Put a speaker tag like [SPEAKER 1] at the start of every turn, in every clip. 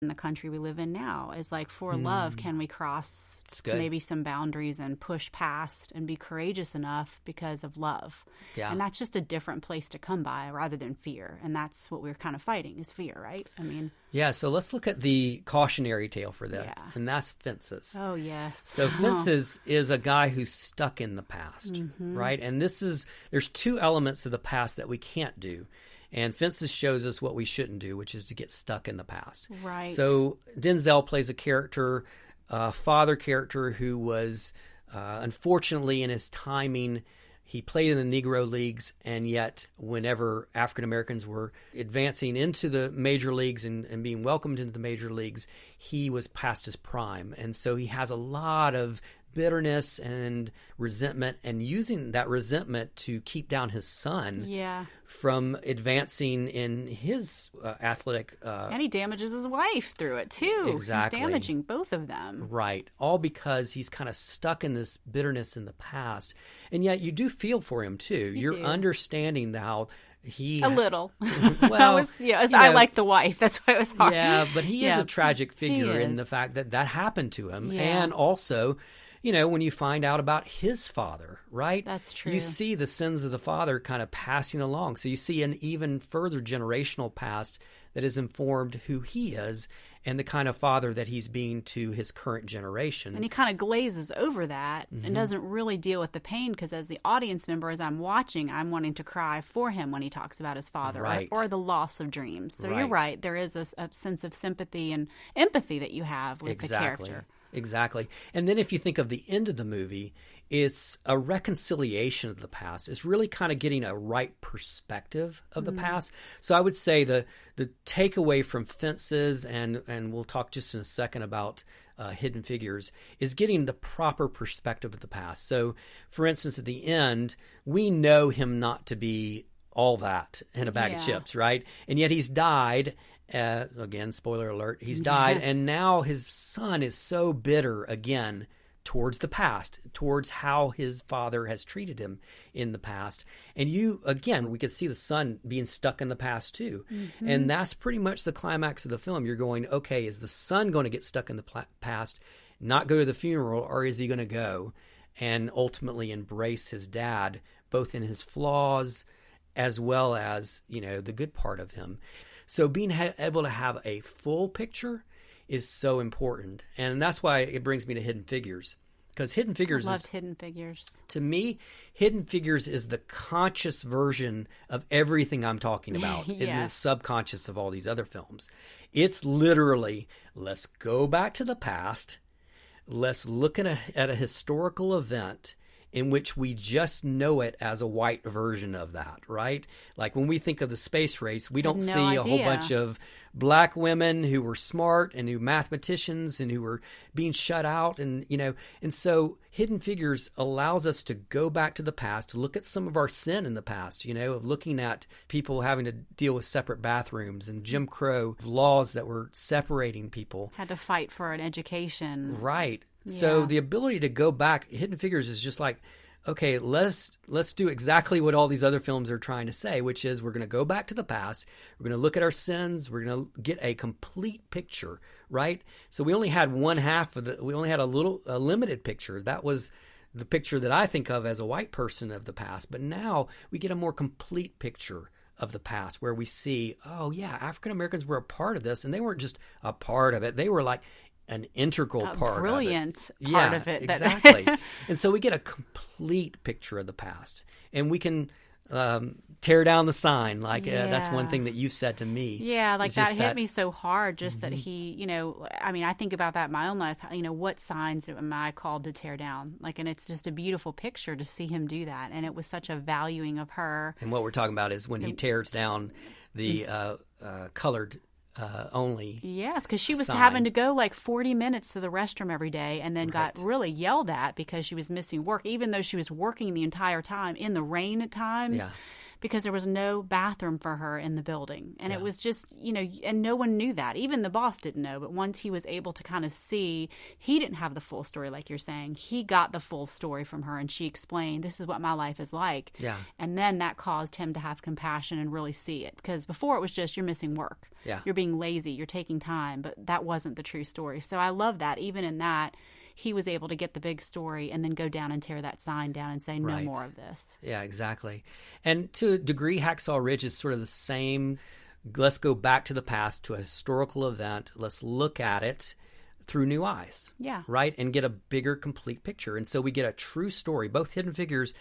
[SPEAKER 1] in the country we live in now is like, for love, can we cross maybe some boundaries and push past and be courageous enough because of love?
[SPEAKER 2] Yeah.
[SPEAKER 1] And that's just a different place to come by rather than fear. And that's what we're kind of fighting, is fear, right? I mean,
[SPEAKER 2] yeah. So let's look at the cautionary tale for that.
[SPEAKER 1] Yeah.
[SPEAKER 2] And that's Fences.
[SPEAKER 1] oh, yes.
[SPEAKER 2] So Fences is a guy who's stuck in the past, right? And there's two elements of the past that we can't do. And Fences shows us what we shouldn't do, which is to get stuck in the past.
[SPEAKER 1] Right.
[SPEAKER 2] So Denzel plays a character, father character, who was, unfortunately, in his timing, he played in the Negro Leagues, and yet whenever African Americans were advancing into the major leagues and being welcomed into the major leagues, he was past his prime. And so he has a lot of bitterness and resentment, and using that resentment to keep down his son from advancing in his athletic.
[SPEAKER 1] And he damages his wife through it, too.
[SPEAKER 2] Exactly.
[SPEAKER 1] He's damaging both of them.
[SPEAKER 2] Right. All because he's kind of stuck in this bitterness in the past. And yet you do feel for him, too. You're understanding how he...
[SPEAKER 1] A little.
[SPEAKER 2] Well,
[SPEAKER 1] I like the wife. That's why it was hard.
[SPEAKER 2] Yeah, but he is a tragic figure in the fact that that happened to him. Yeah. And also... when you find out about his father, right?
[SPEAKER 1] That's true.
[SPEAKER 2] You see the sins of the father kind of passing along. So you see an even further generational past that has informed who he is and the kind of father that he's being to his current generation.
[SPEAKER 1] And he kind of glazes over that and doesn't really deal with the pain, because as the audience member, as I'm watching, I'm wanting to cry for him when he talks about his father,
[SPEAKER 2] right,
[SPEAKER 1] or the loss of dreams. So you're right. There is a sense of sympathy and empathy that you have with the character.
[SPEAKER 2] Exactly. And then if you think of the end of the movie, it's a reconciliation of the past. It's really kind of getting a right perspective of the past. So I would say the takeaway from Fences, and we'll talk just in a second about Hidden Figures, is getting the proper perspective of the past. So, for instance, at the end, we know him not to be all that in a bag of chips, right? And yet he's died. Again, spoiler alert, he's died, and now his son is so bitter again towards the past, towards how his father has treated him in the past. And we could see the son being stuck in the past too. And that's pretty much the climax of the film. You're going, okay, is the son going to get stuck in the past, not go to the funeral, or is he going to go and ultimately embrace his dad, both in his flaws as well as, the good part of him? So being able to have a full picture is so important. And that's why it brings me to Hidden Figures. Because Hidden Figures
[SPEAKER 1] I loved Hidden Figures.
[SPEAKER 2] To me, Hidden Figures is the conscious version of everything I'm talking about in the subconscious of all these other films. It's literally, let's go back to the past. Let's look at a historical event in which we just know it as a white version of that, right? Like when we think of the space race, we don't see a whole bunch of black women who were smart and who mathematicians and who were being shut out, and so Hidden Figures allows us to go back to the past, to look at some of our sin in the past, of looking at people having to deal with separate bathrooms and Jim Crow laws that were separating people.
[SPEAKER 1] Had to fight for an education.
[SPEAKER 2] Right. So the ability to go back, Hidden Figures is just like, okay, let's do exactly what all these other films are trying to say, which is we're going to go back to the past, we're going to look at our sins, we're going to get a complete picture, right? So we only had we only had a limited picture. That was the picture that I think of as a white person of the past, but now we get a more complete picture of the past where we see, oh yeah, African Americans were a part of this, and they weren't just a part of it, they were like an integral part
[SPEAKER 1] brilliant
[SPEAKER 2] of it.
[SPEAKER 1] Part of it.
[SPEAKER 2] Exactly. And so we get a complete picture of the past, and we can tear down the sign. Like that's one thing that you've said to me.
[SPEAKER 1] Yeah, like that hit me so hard, just that he, I think about that in my own life, what signs am I called to tear down? and it's just a beautiful picture to see him do that. And it was such a valuing of her.
[SPEAKER 2] And what we're talking about is when he tears down the colored only.
[SPEAKER 1] Yes, because she was
[SPEAKER 2] sign.
[SPEAKER 1] having to go 40 minutes to the restroom every day, and then got really yelled at because she was missing work, even though she was working the entire time in the rain at times.
[SPEAKER 2] Yeah.
[SPEAKER 1] because there was no bathroom for her in the building. And it was just, and no one knew that. Even the boss didn't know. But once he was able to kind of see, he didn't have the full story, like you're saying. He got the full story from her, and she explained, this is what my life is like.
[SPEAKER 2] Yeah.
[SPEAKER 1] And then that caused him to have compassion and really see it. Because before it was just, you're missing work.
[SPEAKER 2] Yeah.
[SPEAKER 1] You're being lazy. You're taking time. But that wasn't the true story. So I love that. Even in that, he was able to get the big story and then go down and tear that sign down and say, no more of this.
[SPEAKER 2] Yeah, exactly. And to a degree, Hacksaw Ridge is sort of the same. Let's go back to the past, to a historical event. Let's look at it through new eyes.
[SPEAKER 1] Yeah.
[SPEAKER 2] Right? And get a bigger, complete picture. And so we get a true story. Both Hidden Figures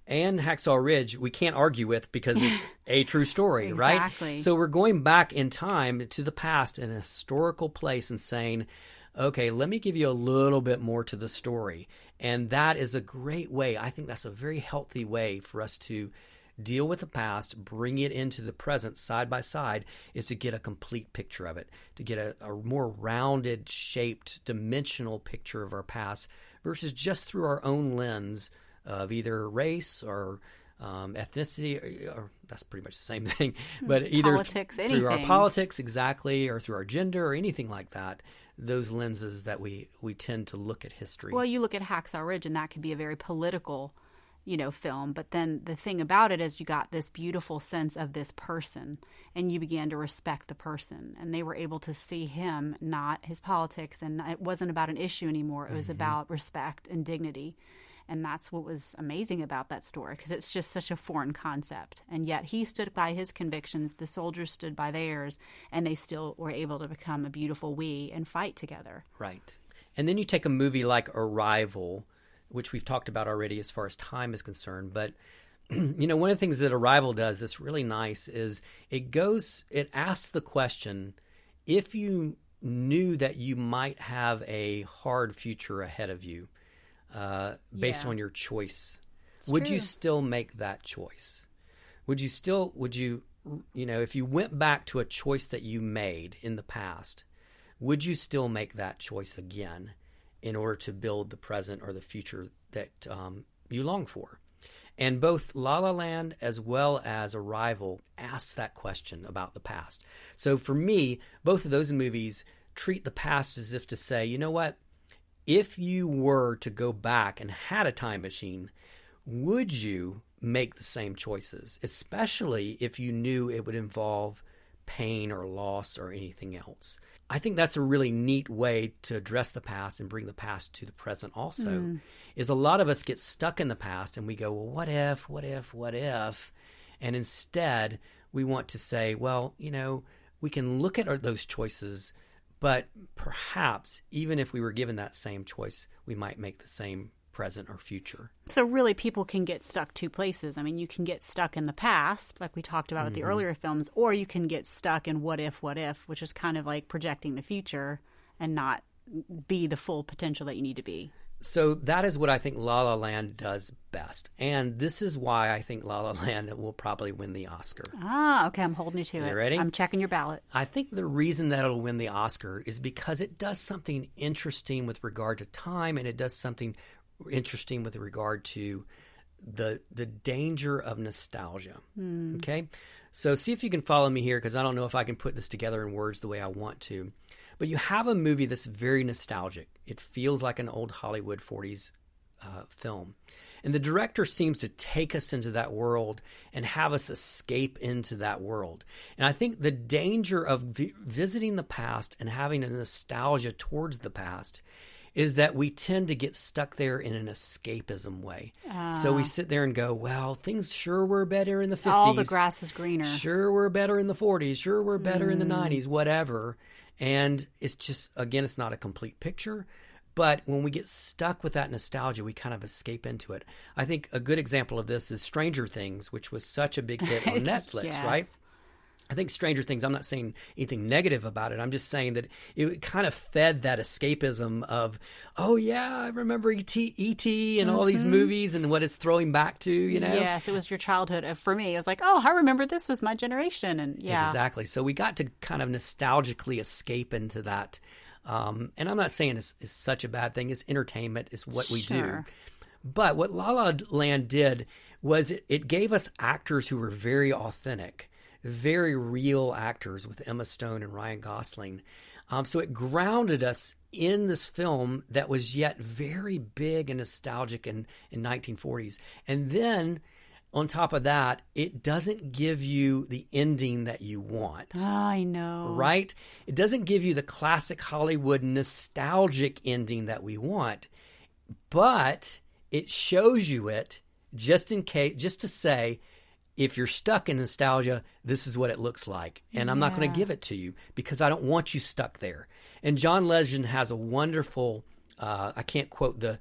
[SPEAKER 2] and Hacksaw Ridge, we can't argue with because it's a true story,
[SPEAKER 1] exactly.
[SPEAKER 2] right? So we're going back in time to the past in a historical place and saying, okay, let me give you a little bit more to the story. And that is a great way. I think that's a very healthy way for us to deal with the past, bring it into the present side by side, is to get a complete picture of it, to get a more rounded, shaped, dimensional picture of our past versus just through our own lens of either race or ethnicity, or that's pretty much the same thing, but either
[SPEAKER 1] politics,
[SPEAKER 2] through our politics, exactly, or through our gender or anything like that. Those lenses that we tend to look at history.
[SPEAKER 1] Well, you look at Hacksaw Ridge, and that could be a very political, film. But then the thing about it is you got this beautiful sense of this person, and you began to respect the person. And they were able to see him, not his politics, and it wasn't about an issue anymore. It was about respect and dignity. And that's what was amazing about that story, because it's just such a foreign concept. And yet he stood by his convictions, the soldiers stood by theirs, and they still were able to become a beautiful we and fight together.
[SPEAKER 2] Right. And then you take a movie like Arrival, which we've talked about already as far as time is concerned. But, one of the things that Arrival does that's really nice is it asks the question, if you knew that you might have a hard future ahead of you, based on your choice, would you still make that choice? Would you, if you went back to a choice that you made in the past, would you still make that choice again in order to build the present or the future that you long for? And both La La Land as well as Arrival asks that question about the past. So for me, both of those movies treat the past as if to say, you know what? If you were to go back and had a time machine, would you make the same choices, especially if you knew it would involve pain or loss or anything else? I think that's a really neat way to address the past and bring the past to the present also, is a lot of us get stuck in the past and we go, well, what if? And instead, we want to say, well, we can look at those choices, but perhaps even if we were given that same choice, we might make the same present or future.
[SPEAKER 1] So really, people can get stuck two places. I mean, you can get stuck in the past, like we talked about with the earlier films, or you can get stuck in what if, which is kind of like projecting the future and not be the full potential that you need to be.
[SPEAKER 2] So that is what I think La La Land does best. And this is why I think La La Land will probably win the Oscar.
[SPEAKER 1] Ah, okay. I'm holding you to it.
[SPEAKER 2] You ready?
[SPEAKER 1] I'm checking your ballot.
[SPEAKER 2] I think the reason that it'll win the Oscar is because it does something interesting with regard to time, and it does something interesting with regard to the danger of nostalgia. Okay? So see if you can follow me here, because I don't know if I can put this together in words the way I want to. But you have a movie that's very nostalgic. It feels like an old Hollywood 40s film. And the director seems to take us into that world and have us escape into that world. And I think the danger of visiting the past and having a nostalgia towards the past is that we tend to get stuck there in an escapism way. So we sit there and go, well, things sure were better in the 50s.
[SPEAKER 1] All the grass is greener.
[SPEAKER 2] Sure were better in the 40s. Sure were better in the 90s, whatever. And it's just, again, it's not a complete picture. But when we get stuck with that nostalgia, we kind of escape into it. I think a good example of this is Stranger Things, which was such a big hit on Netflix,
[SPEAKER 1] Yes.
[SPEAKER 2] right? I think Stranger Things, I'm not saying anything negative about it. I'm just saying that it kind of fed that escapism of, oh, yeah, I remember E.T. and all these movies and what it's throwing back to,
[SPEAKER 1] Yes, it was your childhood. For me, it was like, oh, I remember this was my generation. And yeah.
[SPEAKER 2] Exactly. So we got to kind of nostalgically escape into that. And I'm not saying it's such a bad thing. It's entertainment. It's what we do. But what La La Land did was it gave us actors who were very authentic, very real actors with Emma Stone and Ryan Gosling. So it grounded us in this film that was yet very big and nostalgic in 1940s. And then on top of that, it doesn't give you the ending that you want.
[SPEAKER 1] I know.
[SPEAKER 2] Right? It doesn't give you the classic Hollywood nostalgic ending that we want, but it shows you it just in case, just to say, if you're stuck in nostalgia, this is what it looks like. And I'm not going to give it to you because I don't want you stuck there. And John Legend has a wonderful, I can't quote the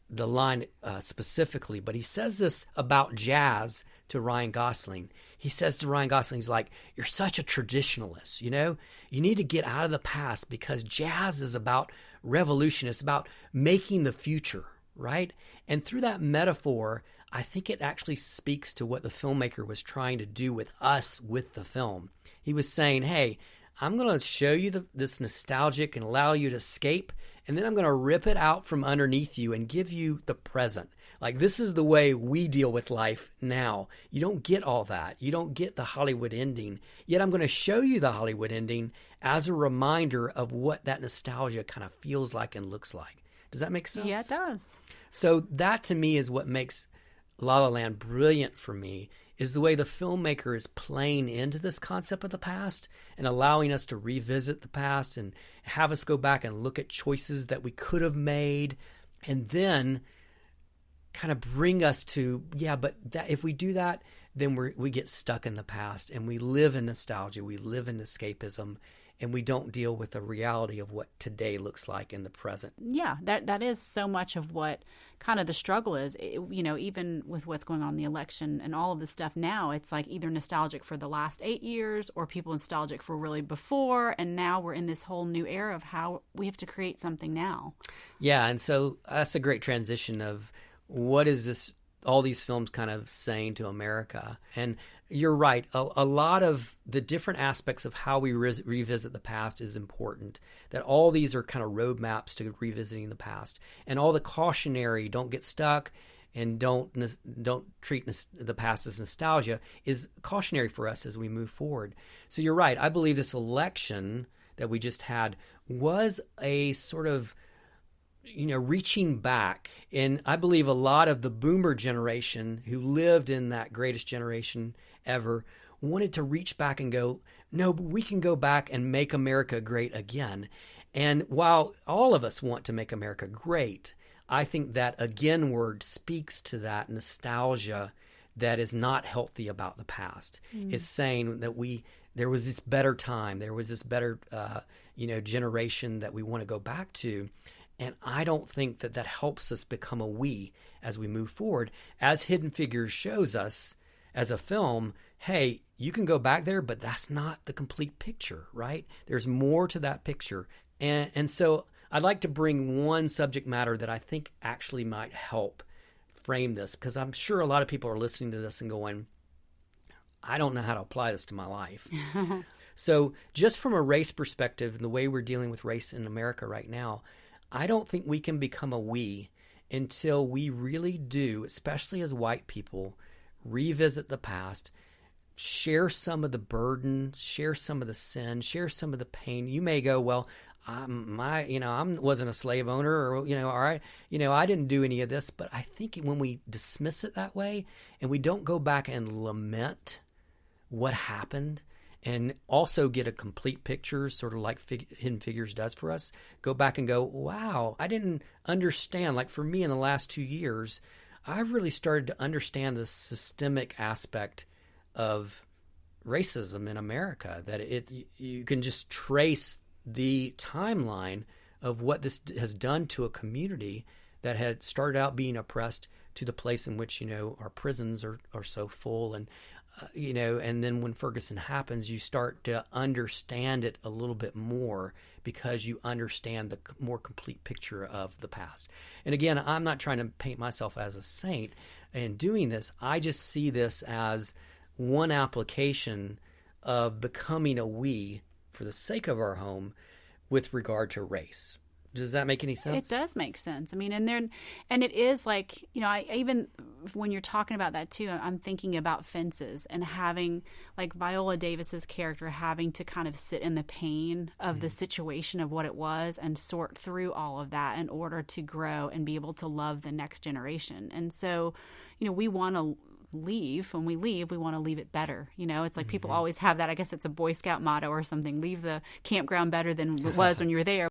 [SPEAKER 2] line specifically, but he says this about jazz to Ryan Gosling. He says to Ryan Gosling, he's like, you're such a traditionalist, you know? You need to get out of the past because jazz is about revolution. It's about making the future, right? And through that metaphor, I think it actually speaks to what the filmmaker was trying to do with us with the film. He was saying, hey, I'm going to show you this nostalgic and allow you to escape, and then I'm going to rip it out from underneath you and give you the present. Like, this is the way we deal with life now. You don't get all that. You don't get the Hollywood ending. Yet I'm going to show you the Hollywood ending as a reminder of what that nostalgia kind of feels like and looks like. Does that make sense?
[SPEAKER 1] Yeah, it does.
[SPEAKER 2] So that to me is what makes La La Land brilliant for me, is the way the filmmaker is playing into this concept of the past and allowing us to revisit the past and have us go back and look at choices that we could have made, and then kind of bring us to, but that if we do that, then we get stuck in the past and we live in nostalgia, we live in escapism, and we don't deal with the reality of what today looks like in the present.
[SPEAKER 1] Yeah, that is so much of what kind of the struggle is. Even with what's going on in the election and all of this stuff now, it's like either nostalgic for the last 8 years or people nostalgic for really before. And now we're in this whole new era of how we have to create something now.
[SPEAKER 2] Yeah, and so that's a great transition of what is this, all these films kind of saying to America. And you're right. A lot of the different aspects of how we revisit the past is important. That all these are kind of roadmaps to revisiting the past, and all the cautionary, don't get stuck, and don't treat the past as nostalgia, is cautionary for us as we move forward. So you're right. I believe this election that we just had was a sort of reaching back. And I believe a lot of the boomer generation who lived in that greatest generation ever wanted to reach back and go, no, but we can go back and make America great again. And while all of us want to make America great, I think that again word speaks to that nostalgia that is not healthy about the past. It's saying that there was this better time, there was this better generation that we want to go back to. And I don't think that helps us become a we as we move forward. As Hidden Figures shows us as a film, hey, you can go back there, but that's not the complete picture, right? There's more to that picture. And so I'd like to bring one subject matter that I think actually might help frame this, because I'm sure a lot of people are listening to this and going, I don't know how to apply this to my life. So just from a race perspective and the way we're dealing with race in America right now, I don't think we can become a we until we really do, especially as white people, revisit the past, share some of the burden, share some of the sin, share some of the pain. You may go, well, I wasn't a slave owner, or I didn't do any of this. But I think when we dismiss it that way and we don't go back and lament what happened, and also get a complete picture, sort of like Hidden Figures does for us, go back and go, wow, I didn't understand. Like for me in the last 2 years, I've really started to understand the systemic aspect of racism in America, that you can just trace the timeline of what this has done to a community that had started out being oppressed to the place in which, our prisons are so full. And and then when Ferguson happens, you start to understand it a little bit more because you understand the more complete picture of the past. And again, I'm not trying to paint myself as a saint in doing this. I just see this as one application of becoming a we for the sake of our home with regard to race. Does that make any sense?
[SPEAKER 1] It does make sense. I mean, and it is like, I even when you're talking about that too, I'm thinking about fences and having like Viola Davis's character having to kind of sit in the pain of the situation of what it was and sort through all of that in order to grow and be able to love the next generation. And so, we want to leave. When we leave, we want to leave it better. It's like people always have that. I guess it's a Boy Scout motto or something. Leave the campground better than it was when you were there.